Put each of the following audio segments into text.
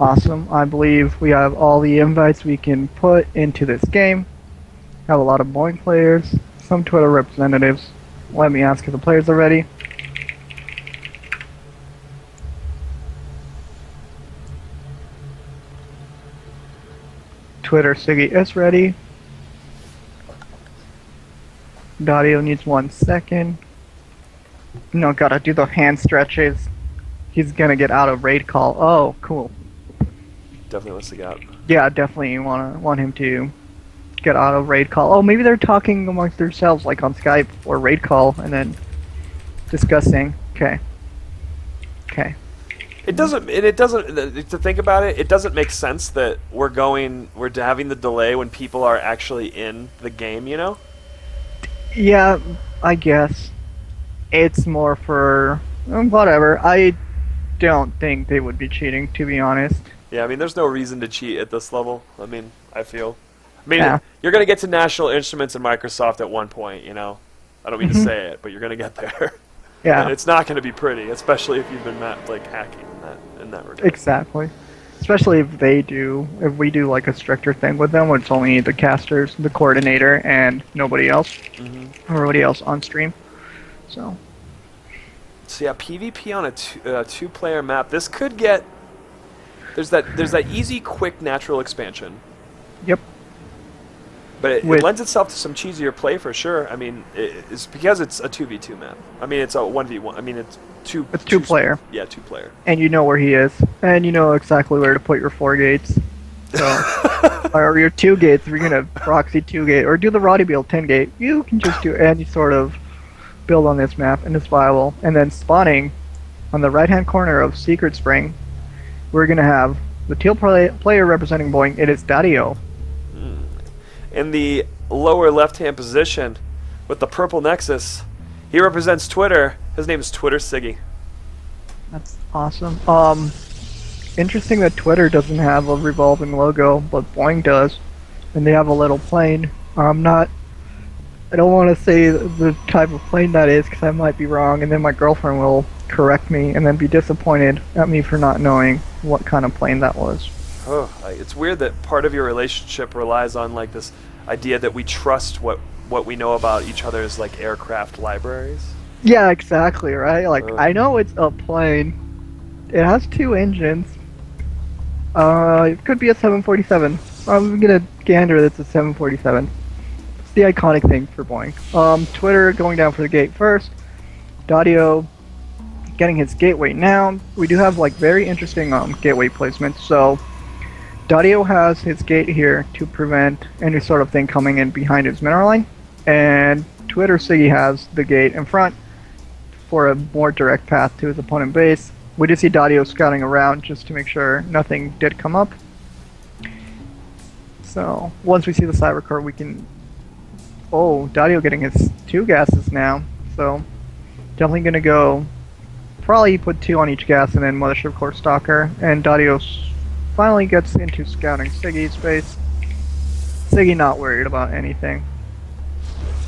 Awesome. I believe we have all the invites we can put into this game. Have a lot of Boeing players, some Twitter representatives. Let me ask if the players are ready. Twitter Siggy is ready. Dario needs 1 second. No, gotta do the hand stretches. He's gonna get out of raid call. Oh, cool. Definitely wants to get out. Yeah, definitely want him to get out of raid call. Oh, maybe they're talking amongst themselves, like on Skype or raid call, and then discussing. Okay. Okay. It doesn't. To think about it, it doesn't make sense that we're having the delay when people are actually in the game. You know. Yeah, I guess it's more for whatever. I don't think they would be cheating, to be honest. Yeah, I mean, there's no reason to cheat at this level. I mean, I feel. I mean, Yeah. you're gonna get to National Instruments and Microsoft at one point. You know, I don't mean to say it, but you're gonna get there. Yeah. And it's not gonna be pretty, especially if you've been hacking in that regard. Exactly. Especially if we do like a stricter thing with them, where it's only the casters, the coordinator, and nobody else, everybody else on stream. So yeah, PvP on a two-player map. This could get. There's that easy, quick, natural expansion. Yep. But it lends itself to some cheesier play for sure. I mean, it's because it's a 2v2 map. I mean, it's a 1v1. I mean, it's two player. Yeah, 2-player. And you know where he is, and you know exactly where to put your 4 gates. So, or your 2 gates. If you're gonna proxy 2 gate or do the Roddy build 10 gate, you can just do any sort of build on this map, and it's viable. And then spawning on the right-hand corner of Secret Spring, we're gonna have the teal player representing Boeing. It is Dario. In the lower left-hand position, with the purple nexus, he represents Twitter. His name is Twitter Siggy. That's awesome. Interesting that Twitter doesn't have a revolving logo, but Boeing does, and they have a little plane. I don't want to say the type of plane that is because I might be wrong, and then my girlfriend will correct me and then be disappointed at me for not knowing what kind of plane that was. Oh, it's weird that part of your relationship relies on like this idea that we trust what we know about each other's like aircraft libraries. Yeah, exactly, right? Like, I know it's a plane. It has 2 engines. It could be a 747. I'm gonna gander that it's a 747. It's the iconic thing for Boeing. Twitter going down for the gate first. Dario getting his gateway now. We do have like very interesting gateway placements. So Dario has his gate here to prevent any sort of thing coming in behind his mineral line, and Twitter Siggy has the gate in front for a more direct path to his opponent base. We did see Dario scouting around just to make sure nothing did come up. So once we see the cyber core, we can. Oh, Dario getting his 2 gases now. So definitely gonna go. Probably put 2 on each gas and then Mothership Core Stalker, and Dario finally gets into scouting Siggy's base. Siggy not worried about anything.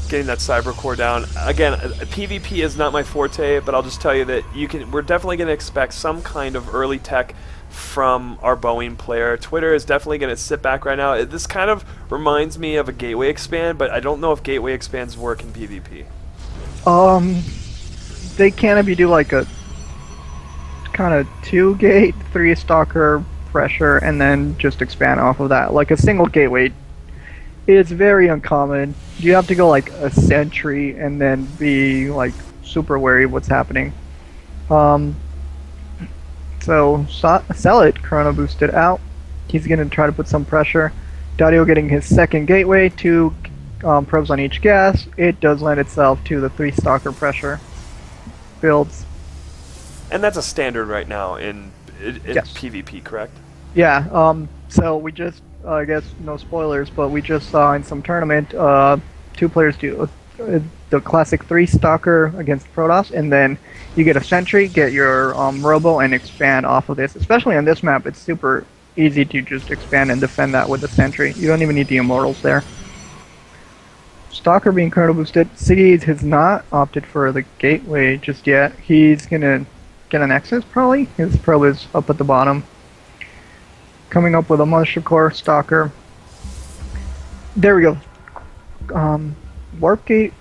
Getting that cyber core down. Again, PvP is not my forte, but I'll just tell you that we're definitely going to expect some kind of early tech from our Boeing player. Twitter is definitely going to sit back right now. This kind of reminds me of a gateway expand, but I don't know if gateway expands work in PvP. They can be do like a kind of 2 gate, 3 stalker pressure, and then just expand off of that. Like a single gateway is very uncommon. You have to go like a sentry and then be like super wary of what's happening. So sell it, Chrono boosted out. He's gonna try to put some pressure. Dario getting his 2nd gateway, 2 probes on each gas. It does lend itself to the 3 stalker pressure builds. And that's a standard right now in Yes. PvP, correct? Yeah, so we just, I guess no spoilers, but we just saw in some tournament, 2 players do the classic 3 stalker against Protoss, and then you get a sentry, get your robo, and expand off of this. Especially on this map, it's super easy to just expand and defend that with a sentry. You don't even need the immortals there. Stalker being chrono boosted. Siggy has not opted for the gateway just yet. He's gonna get an Nexus probably. His probe is up at the bottom. coming up with a Mothership Core Stalker. There we go. Warp Gate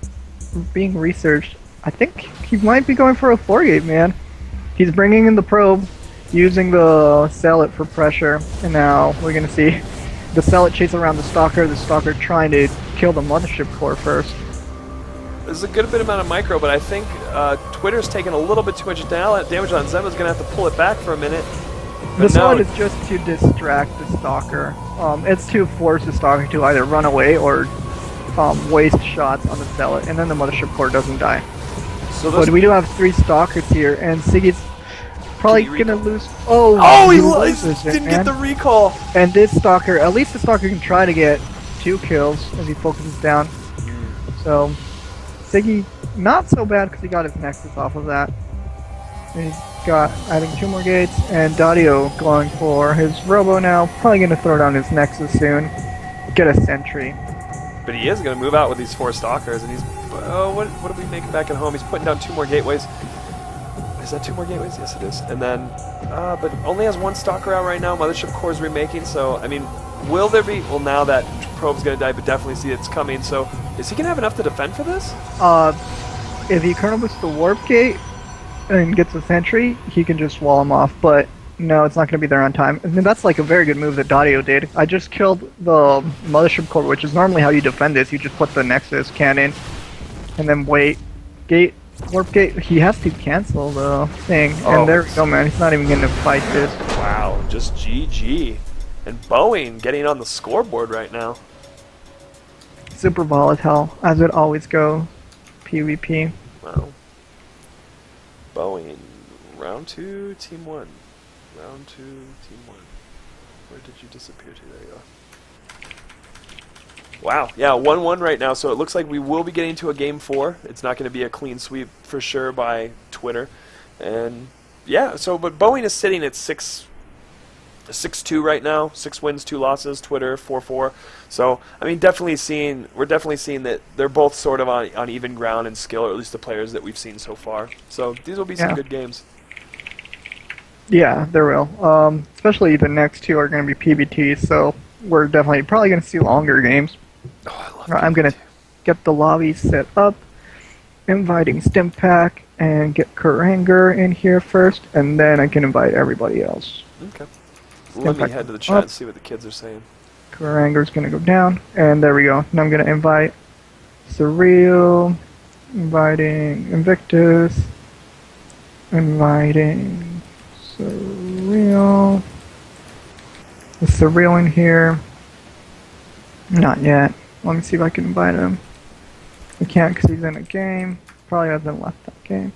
being researched. I think he might be going for a 4-gate, man. He's bringing in the probe, using the Zealot for pressure, and now we're gonna see the Zealot chase around the Stalker trying to kill the Mothership Core first. There's a good bit amount of micro, but I think Twitter's taking a little bit too much damage on Zema's going to have to pull it back for a minute. The Zealot is just to distract the Stalker. It's to force the Stalker to either run away or waste shots on the Zealot, and then the Mothership Core doesn't die. So but we do have 3 Stalkers here, and Siggy's probably gonna lose. Oh, he didn't get the recall. And this Stalker, at least the Stalker can try to get 2 kills as he focuses down. So Siggy, not so bad because he got his Nexus off of that. And he's got adding 2 more gates, and Dario going for his Robo now. Probably gonna throw down his Nexus soon. Get a Sentry. But he is going to move out with these 4 Stalkers, and he's... what are we making back at home? He's putting down 2 more gateways. Is that 2 more gateways? Yes, it is. And then... but only has 1 Stalker out right now. Mothership Core is remaking, so, I mean, will there be... Well, now that Probe's going to die, but definitely see it's coming, so... Is he going to have enough to defend for this? If he kernel boosts the Warp Gate and gets a Sentry, he can just wall him off, but... No, it's not going to be there on time. I mean, that's like a very good move that Dario did. I just killed the Mothership Core, which is normally how you defend this. You just put the Nexus cannon and then wait. Warp Gate, he has to cancel the thing. And there we go, man. He's not even going to fight this. Wow, just GG. And Boeing getting on the scoreboard right now. Super volatile, as it always goes. PvP. Wow. Boeing, round 2, team 1. Round 2, team 1. Where did you disappear to? There you are. Wow. Yeah, 1-1 right now, so it looks like we will be getting to a game 4. It's not going to be a clean sweep for sure by Twitter. And yeah, so but Boeing is sitting at 6-2 right now. 6 wins, 2 losses. Twitter 4-4. So I mean, we're definitely seeing that they're both sort of on even ground in skill, or at least the players that we've seen so far. So these will be some good games. Yeah, there will. Especially the next 2 are going to be PBTs, so we're probably going to see longer games. Oh, I love I'm going to get the lobby set up, inviting Stimpack, and get Kuranger in here first, and then I can invite everybody else. Okay. Let me head to the chat and see what the kids are saying. Kuranger's going to go down, and there we go. Now I'm going to invite Surreal, inviting Invictus, inviting... Surreal. The Surreal in here. Not yet. Let me see if I can invite him. I can't because he's in a game. Probably hasn't left that game.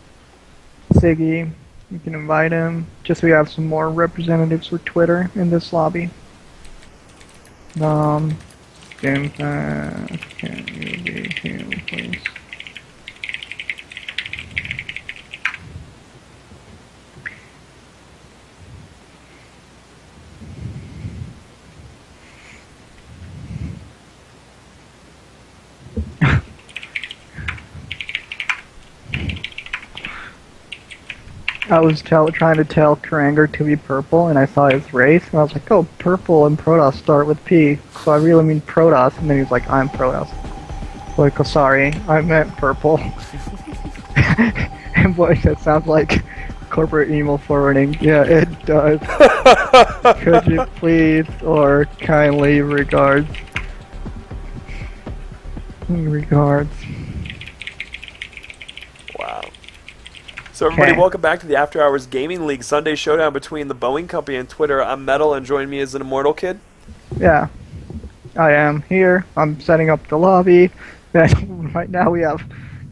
Siggy. You can invite him. Just so we have some more representatives for Twitter in this lobby. Can you be here, please? I was trying to tell Kuranger to be purple, and I saw his race, and I was like, oh, purple and Protoss start with P, so I really mean Protoss, and then he was like, I'm Protoss. Like, oh, sorry, I meant purple. And boy, that sounds like corporate email forwarding. Yeah, it does. Could you please, or kindly regards. Regards. Wow. So everybody, welcome back to the After Hours Gaming League Sunday Showdown between the Boeing Company and Twitter. I'm Metal, and join me as an Immortal Kid. Yeah, I am here. I'm setting up the lobby. And right now we have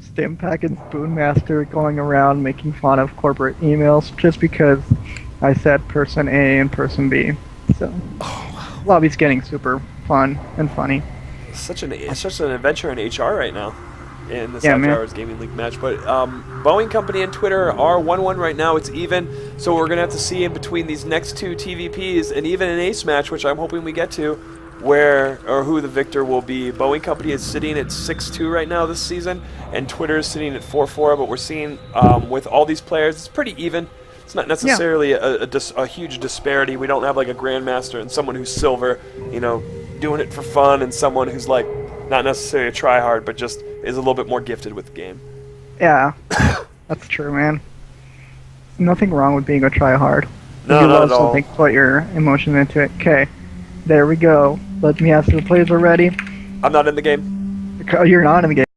Stimpack and Spoonmaster going around making fun of corporate emails just because I said person A and person B. So, lobby's getting super fun and funny. It's such an adventure in HR right now in this After Hours Gaming League match. But Boeing Company and Twitter are 1-1 right now. It's even. So we're going to have to see in between these next 2 TVPs and even an ace match, which I'm hoping we get to, who the victor will be. Boeing Company is sitting at 6-2 right now this season, and Twitter is sitting at 4-4. But we're seeing with all these players, it's pretty even. It's not necessarily a huge disparity. We don't have like a grandmaster and someone who's silver, you know, doing it for fun, and someone who's like not necessarily a tryhard, but just is a little bit more gifted with the game. Yeah, that's true, man. Nothing wrong with being a tryhard. No, you not love at all. something, put your emotion into it. Okay, there we go. Let me ask if the players are ready. I'm not in the game. You're not in the game.